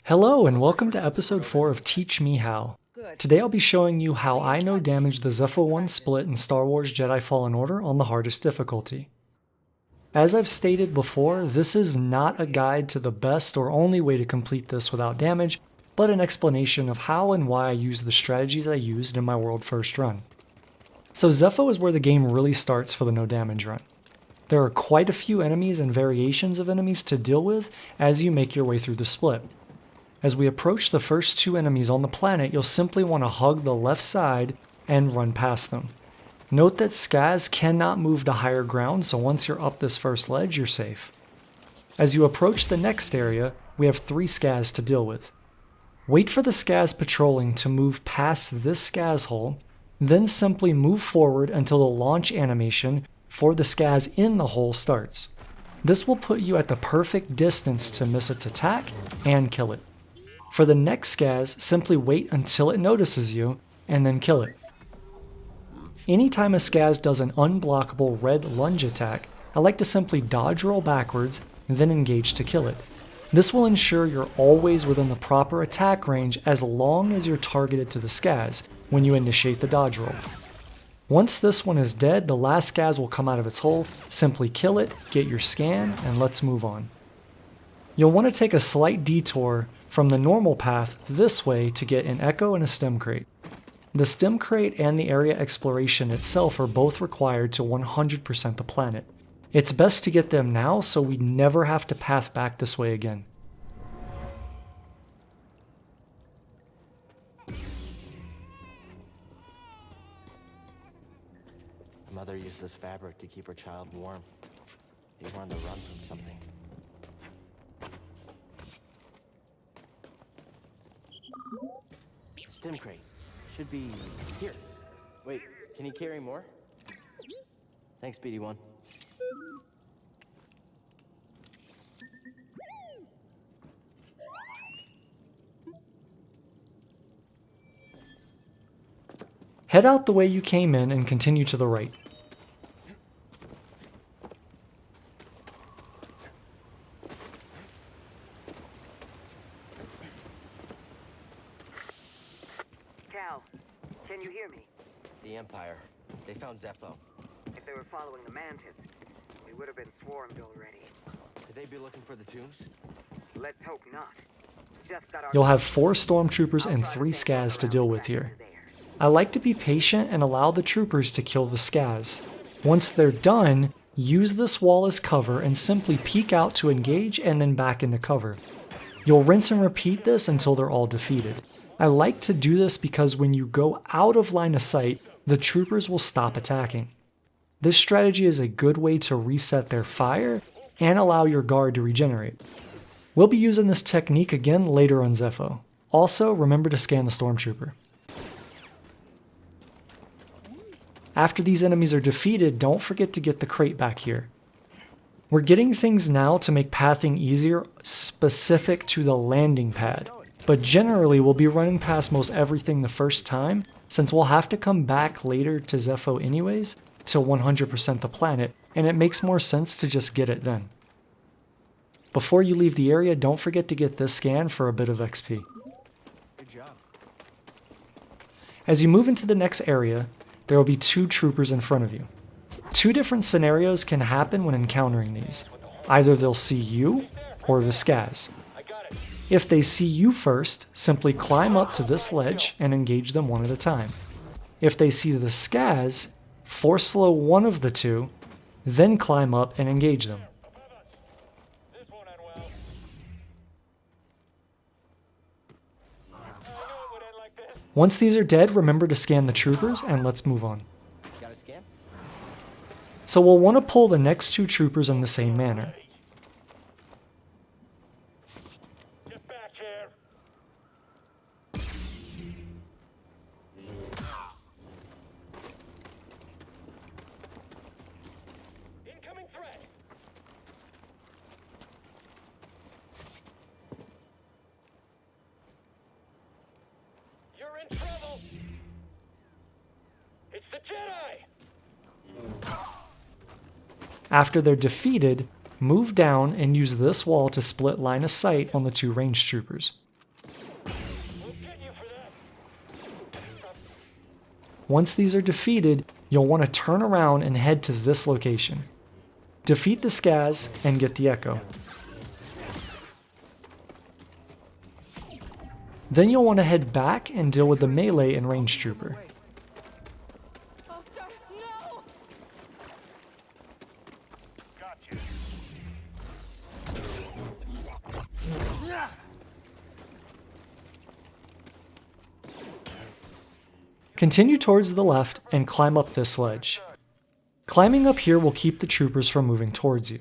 Hello and welcome to episode 4 of Teach Me How. Today I'll be showing you how I no damage the Zeffo 1 split in Star Wars Jedi Fallen Order on the hardest difficulty. As I've stated before, this is not a guide to the best or only way to complete this without damage, but an explanation of how and why I use the strategies I used in my world first run. So Zeffo is where the game really starts for the no damage run. There are quite a few enemies and variations of enemies to deal with as you make your way through the split. As we approach the first two enemies on the planet, you'll simply want to hug the left side and run past them. Note that Skaz cannot move to higher ground, so once you're up this first ledge, you're safe. As you approach the next area, we have 3 Skaz to deal with. Wait for the Skaz patrolling to move past this Skaz hole, then simply move forward until the launch animation for the Skaz in the hole starts. This will put you at the perfect distance to miss its attack and kill it. For the next Skaz, simply wait until it notices you and then kill it. Anytime a Skaz does an unblockable red lunge attack, I like to simply dodge roll backwards, then engage to kill it. This will ensure you're always within the proper attack range as long as you're targeted to the Skaz when you initiate the dodge roll. Once this one is dead, the last Skaz will come out of its hole, simply kill it, get your scan, and let's move on. You'll want to take a slight detour from the normal path this way to get an Echo and a stem crate. The stem crate and the area exploration itself are both required to 100% the planet. It's best to get them now so we never have to path back this way again. The mother used this fabric to keep her child warm. They were on the run from something. Stem crate. Should be here. Wait, can you carry more? Thanks, BD1. Head out the way you came in and continue to the right. Cal, can you hear me? The Empire. They found Zepho. If they were following the Mantis, we would have been swarmed already. Could they be looking for the tombs? Let's hope not. Just got our You'll have 4 stormtroopers and 3 Skaz to deal with here. I like to be patient and allow the troopers to kill the Skaz. Once they're done, use this wall as cover and simply peek out to engage and then back into cover. You'll rinse and repeat this until they're all defeated. I like to do this because when you go out of line of sight, the troopers will stop attacking. This strategy is a good way to reset their fire and allow your guard to regenerate. We'll be using this technique again later on Zepho. Also, remember to scan the stormtrooper. After these enemies are defeated, don't forget to get the crate back here. We're getting things now to make pathing easier specific to the landing pad, but generally we'll be running past most everything the first time since we'll have to come back later to Zepho anyways to 100% the planet, and it makes more sense to just get it then. Before you leave the area, don't forget to get this scan for a bit of XP. Good job. As you move into the next area, there will be 2 troopers in front of you. 2 different scenarios can happen when encountering these. Either they'll see you or the Skaz. If they see you first, simply climb up to this ledge and engage them one at a time. If they see the Skaz, force slow one of the 2, then climb up and engage them. Once these are dead, remember to scan the troopers and let's move on. Got a scan? So we'll want to pull the next 2 troopers in the same manner. After they're defeated, move down and use this wall to split line of sight on the 2 ranged troopers. Once these are defeated, you'll want to turn around and head to this location. Defeat the Skaz and get the Echo. Then you'll want to head back and deal with the melee and range trooper. Continue towards the left and climb up this ledge. Climbing up here will keep the troopers from moving towards you.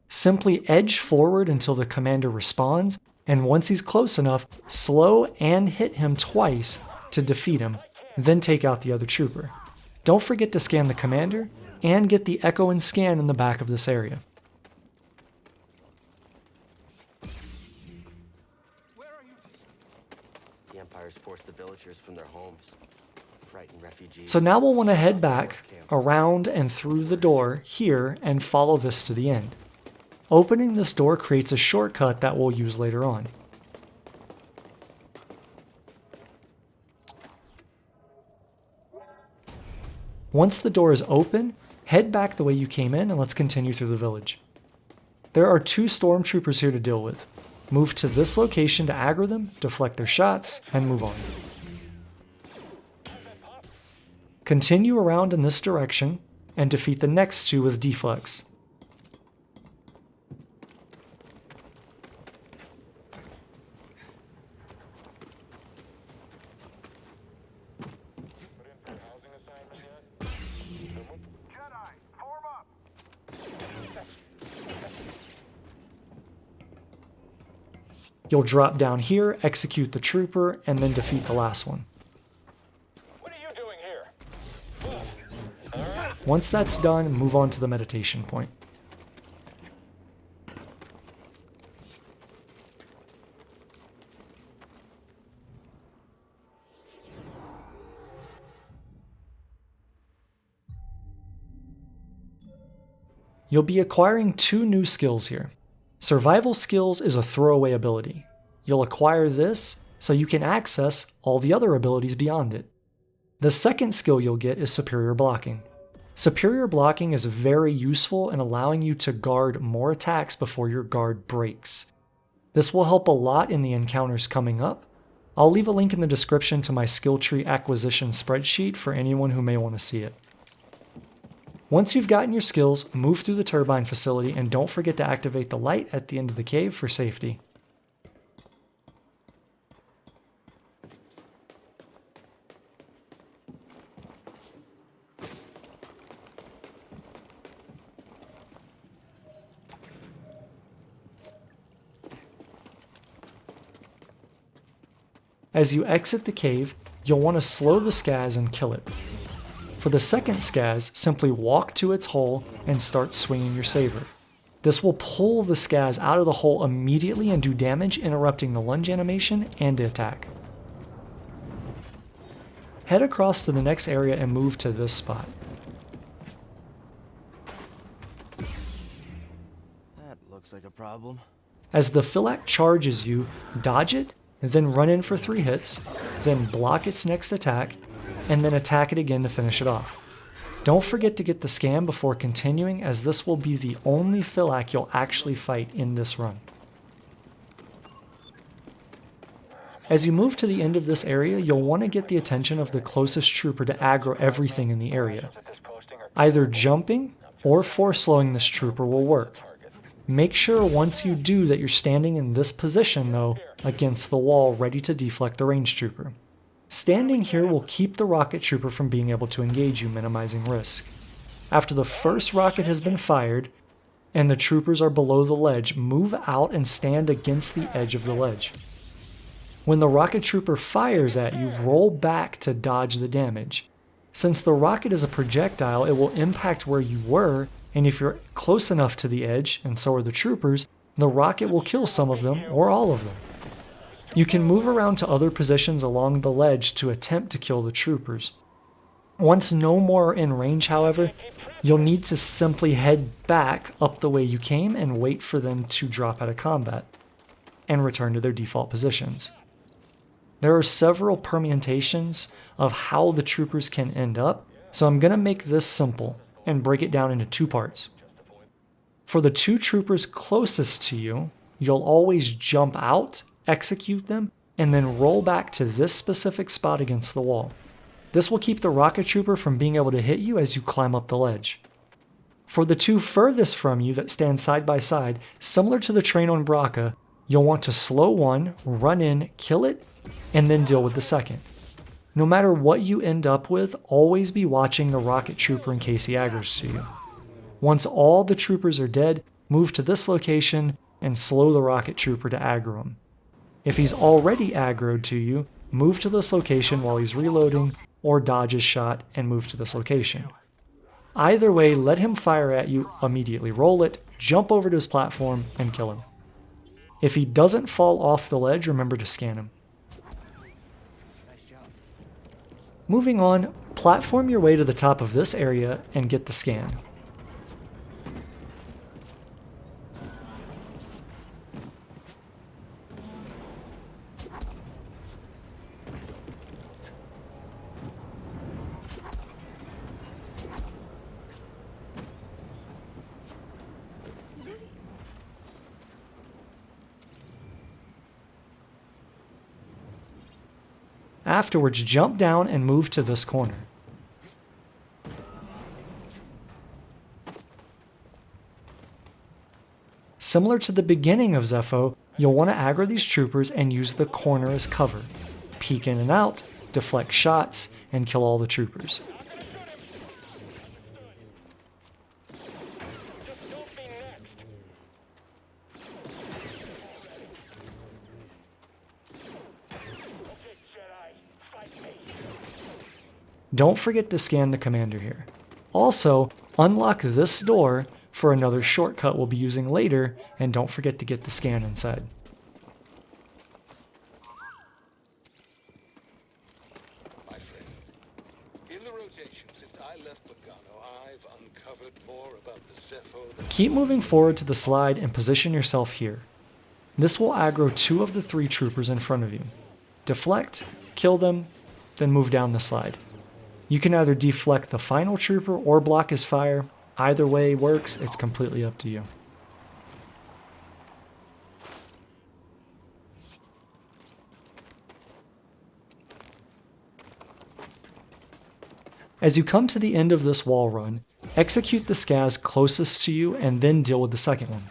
Simply edge forward until the commander responds, and once he's close enough, slow and hit him twice to defeat him, then take out the other trooper. Don't forget to scan the commander, and get the echo and scan in the back of this area. The Empire's forced the villagers from their homes. Frightened refugees. So now we'll want to head back, around and through the door here, and follow this to the end. Opening this door creates a shortcut that we'll use later on. Once the door is open, head back the way you came in and let's continue through the village. There are 2 stormtroopers here to deal with. Move to this location to aggro them, deflect their shots, and move on. Continue around in this direction and defeat the next 2 with deflects. You'll drop down here, execute the trooper, and then defeat the last one. What are you doing here? Once that's done, move on to the meditation point. You'll be acquiring 2 new skills here. Survival skills is a throwaway ability. You'll acquire this so you can access all the other abilities beyond it. The second skill you'll get is superior blocking. Superior blocking is very useful in allowing you to guard more attacks before your guard breaks. This will help a lot in the encounters coming up. I'll leave a link in the description to my skill tree acquisition spreadsheet for anyone who may want to see it. Once you've gotten your skills, move through the Turbine facility and don't forget to activate the light at the end of the cave for safety. As you exit the cave, you'll want to slow the Skaz and kill it. For the second Skaz, simply walk to its hole and start swinging your saber. This will pull the Skaz out of the hole immediately and do damage, interrupting the lunge animation and the attack. Head across to the next area and move to this spot. That looks like a problem. As the Philac charges you, dodge it, then run in for 3 hits, then block its next attack, and then attack it again to finish it off. Don't forget to get the scan before continuing, as this will be the only Philac you'll actually fight in this run. As you move to the end of this area, you'll want to get the attention of the closest trooper to aggro everything in the area. Either jumping or force slowing this trooper will work. Make sure once you do that you're standing in this position though, against the wall ready to deflect the range trooper. Standing here will keep the rocket trooper from being able to engage you, minimizing risk. After the first rocket has been fired, and the troopers are below the ledge, move out and stand against the edge of the ledge. When the rocket trooper fires at you, roll back to dodge the damage. Since the rocket is a projectile, it will impact where you were, and if you're close enough to the edge, and so are the troopers, the rocket will kill some of them or all of them. You can move around to other positions along the ledge to attempt to kill the troopers. Once no more are in range, however, you'll need to simply head back up the way you came and wait for them to drop out of combat, and return to their default positions. There are several permutations of how the troopers can end up, so I'm going to make this simple and break it down into 2 parts. For the 2 troopers closest to you, you'll always jump out, execute them, and then roll back to this specific spot against the wall. This will keep the rocket trooper from being able to hit you as you climb up the ledge. For the 2 furthest from you that stand side by side, similar to the train on Braca, you'll want to slow one, run in, kill it, and then deal with the second. No matter what you end up with, always be watching the rocket trooper in case he aggroes to you. Once all the troopers are dead, move to this location and slow the rocket trooper to aggro him. If he's already aggroed to you, move to this location while he's reloading, or dodge his shot and move to this location. Either way, let him fire at you, immediately roll it, jump over to his platform, and kill him. If he doesn't fall off the ledge, remember to scan him. Moving on, platform your way to the top of this area and get the scan. Afterwards, jump down and move to this corner. Similar to the beginning of Zeffo, you'll want to aggro these troopers and use the corner as cover. Peek in and out, deflect shots, and kill all the troopers. Don't forget to scan the commander here. Also, unlock this door for another shortcut we'll be using later, and don't forget to get the scan inside. My friend, in the rotation since I left Pagano, I've uncovered more about the Zepho than... Keep moving forward to the slide and position yourself here. This will aggro 2 of the 3 troopers in front of you. Deflect, kill them, then move down the slide. You can either deflect the final trooper or block his fire. Either way works, it's completely up to you. As you come to the end of this wall run, execute the scaz closest to you and then deal with the second one.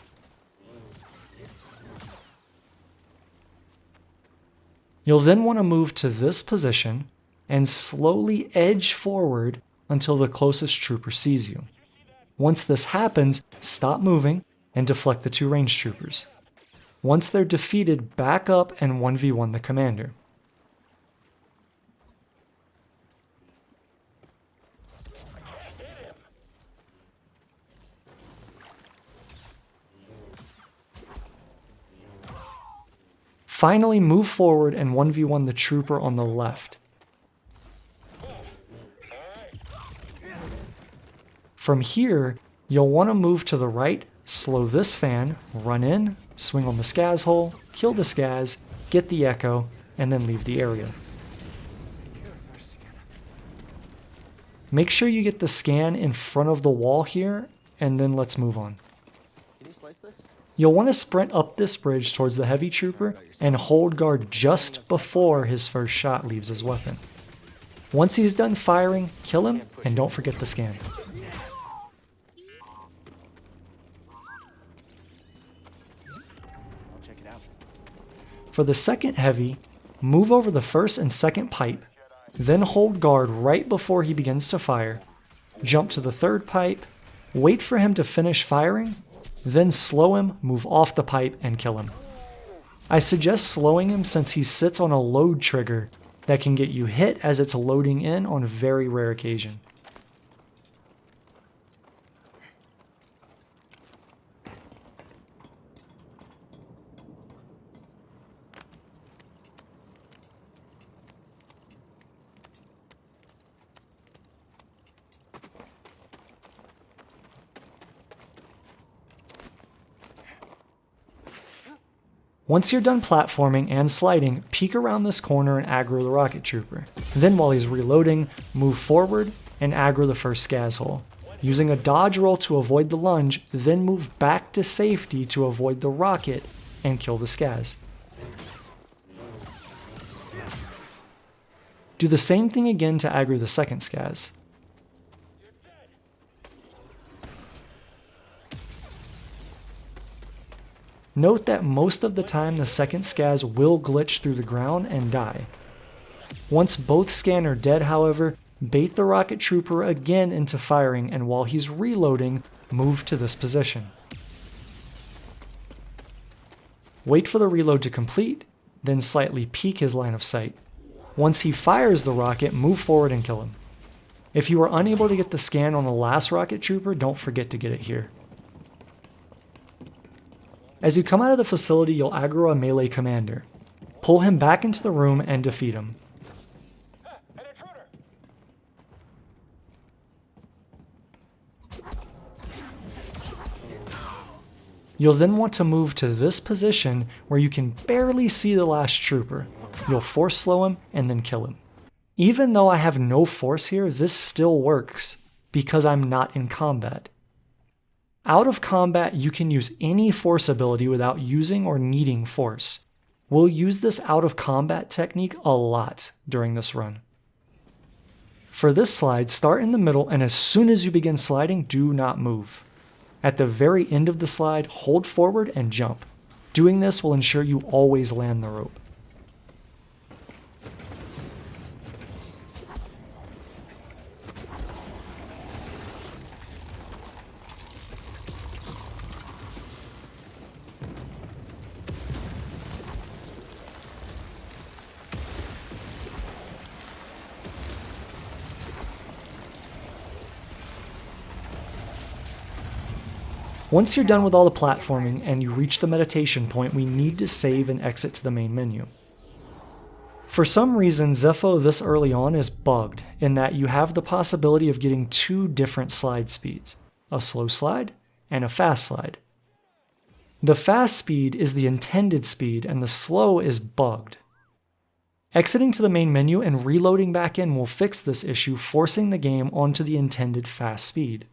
You'll then want to move to this position and slowly edge forward until the closest trooper sees you. Once this happens, stop moving and deflect the 2 ranged troopers. Once they're defeated, back up and 1v1 the commander. Finally, move forward and 1v1 the trooper on the left. From here, you'll want to move to the right, slow this fan, run in, swing on the scaz hole, kill the scaz, get the echo, and then leave the area. Make sure you get the scan in front of the wall here, and then let's move on. Can you slice this? You'll want to sprint up this bridge towards the heavy trooper and hold guard just before his first shot leaves his weapon. Once he's done firing, kill him, and don't forget the scan. For the second heavy, move over the first and second pipe, then hold guard right before he begins to fire, jump to the third pipe, wait for him to finish firing, then slow him, move off the pipe, and kill him. I suggest slowing him since he sits on a load trigger that can get you hit as it's loading in on a very rare occasion. Once you're done platforming and sliding, peek around this corner and aggro the rocket trooper. Then while he's reloading, move forward and aggro the first scaz hole. Using a dodge roll to avoid the lunge, then move back to safety to avoid the rocket and kill the scaz. Do the same thing again to aggro the second scaz. Note that most of the time the second scaz will glitch through the ground and die. Once both scan are dead, however, bait the rocket trooper again into firing, and while he's reloading, move to this position. Wait for the reload to complete, then slightly peek his line of sight. Once he fires the rocket, move forward and kill him. If you are unable to get the scan on the last rocket trooper, don't forget to get it here. As you come out of the facility, you'll aggro a melee commander. Pull him back into the room and defeat him. An intruder! You'll then want to move to this position where you can barely see the last trooper. You'll force slow him and then kill him. Even though I have no force here, this still works because I'm not in combat. Out of combat, you can use any force ability without using or needing force. We'll use this out of combat technique a lot during this run. For this slide, start in the middle, and as soon as you begin sliding, do not move. At the very end of the slide, hold forward and jump. Doing this will ensure you always land the rope. Once you're done with all the platforming and you reach the meditation point, we need to save and exit to the main menu. For some reason, Zeffo this early on is bugged in that you have the possibility of getting two different slide speeds, a slow slide and a fast slide. The fast speed is the intended speed and the slow is bugged. Exiting to the main menu and reloading back in will fix this issue, forcing the game onto the intended fast speed.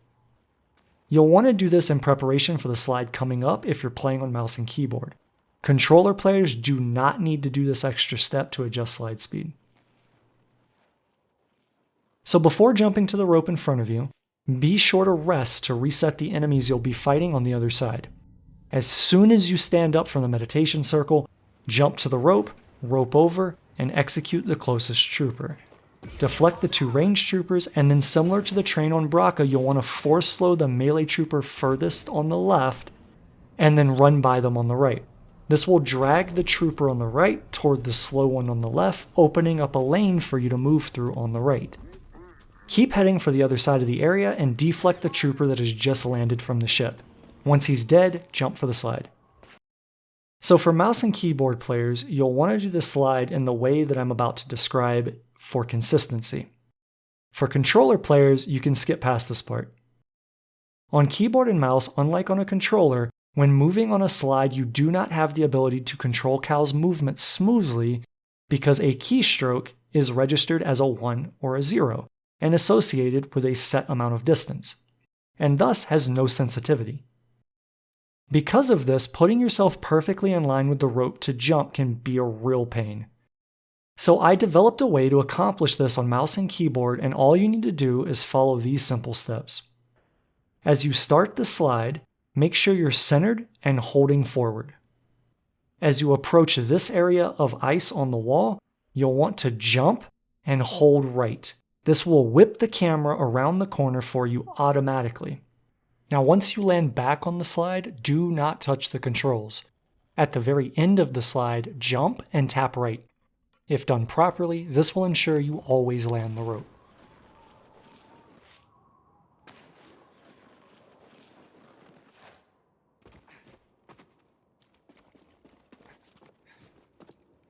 You'll want to do this in preparation for the slide coming up if you're playing on mouse and keyboard. Controller players do not need to do this extra step to adjust slide speed. So before jumping to the rope in front of you, be sure to rest to reset the enemies you'll be fighting on the other side. As soon as you stand up from the meditation circle, jump to the rope, rope over, and execute the closest trooper. Deflect the two ranged troopers, and then similar to the train on Braca, you'll want to force slow the melee trooper furthest on the left, and then run by them on the right. This will drag the trooper on the right toward the slow one on the left, opening up a lane for you to move through on the right. Keep heading for the other side of the area and deflect the trooper that has just landed from the ship. Once he's dead, jump for the slide. So for mouse and keyboard players, you'll want to do the slide in the way that I'm about to describe for consistency. For controller players, you can skip past this part. On keyboard and mouse, unlike on a controller, when moving on a slide, you do not have the ability to control Cal's movement smoothly because a keystroke is registered as a 1 or a 0 and associated with a set amount of distance, and thus has no sensitivity. Because of this, putting yourself perfectly in line with the rope to jump can be a real pain. So I developed a way to accomplish this on mouse and keyboard, and all you need to do is follow these simple steps. As you start the slide, make sure you're centered and holding forward. As you approach this area of ice on the wall, you'll want to jump and hold right. This will whip the camera around the corner for you automatically. Now once you land back on the slide, do not touch the controls. At the very end of the slide, jump and tap right. If done properly, this will ensure you always land the rope.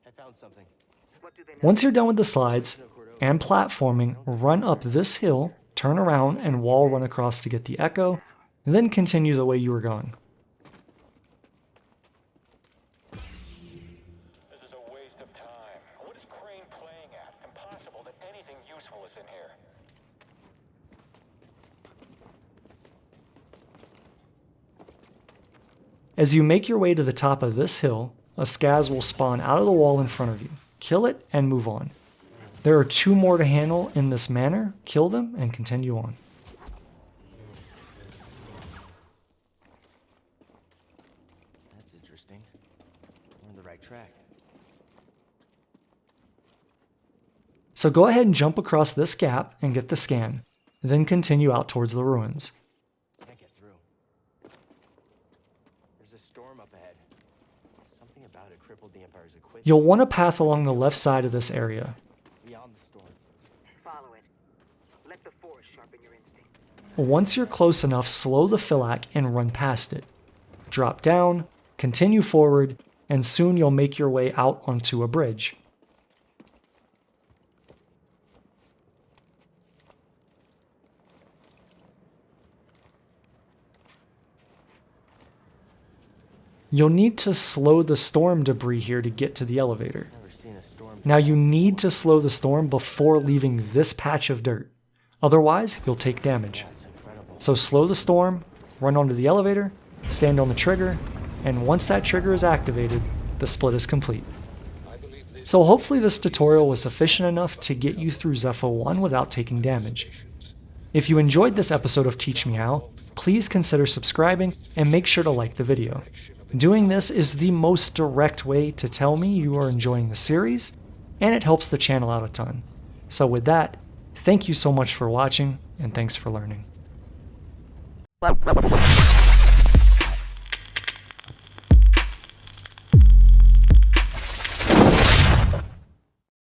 I found something. What do they know? Once you're done with the slides and platforming, run up this hill, turn around, and wall run across to get the echo, then continue the way you were going. professional is in here. As you make your way to the top of this hill, a Skaz will spawn out of the wall in front of you. Kill it and move on. There are 2 more to handle in this manner. Kill them and continue on. That's interesting. We're on the right track. So go ahead and jump across this gap and get the scan, then continue out towards the ruins. Can't get through. There's a storm up ahead. Something about it crippled the Empire's equipment. You'll want a path along the left side of this area. Beyond the storm. Follow it. Let the Force sharpen your instinct. Once you're close enough, slow the Philac and run past it. Drop down, continue forward, and soon you'll make your way out onto a bridge. You'll need to slow the storm debris here to get to the elevator. Never seen a storm. Now you need to slow the storm before leaving this patch of dirt. Otherwise, you'll take damage. That's incredible. So slow the storm, run onto the elevator, stand on the trigger, and once that trigger is activated, the split is complete. I believe this So hopefully this tutorial was sufficient enough to get you through Zepho 1 without taking damage. If you enjoyed this episode of Teach Me How, please consider subscribing and make sure to like the video. Doing this is the most direct way to tell me you are enjoying the series, and it helps the channel out a ton. So with that, thank you so much for watching, and thanks for learning.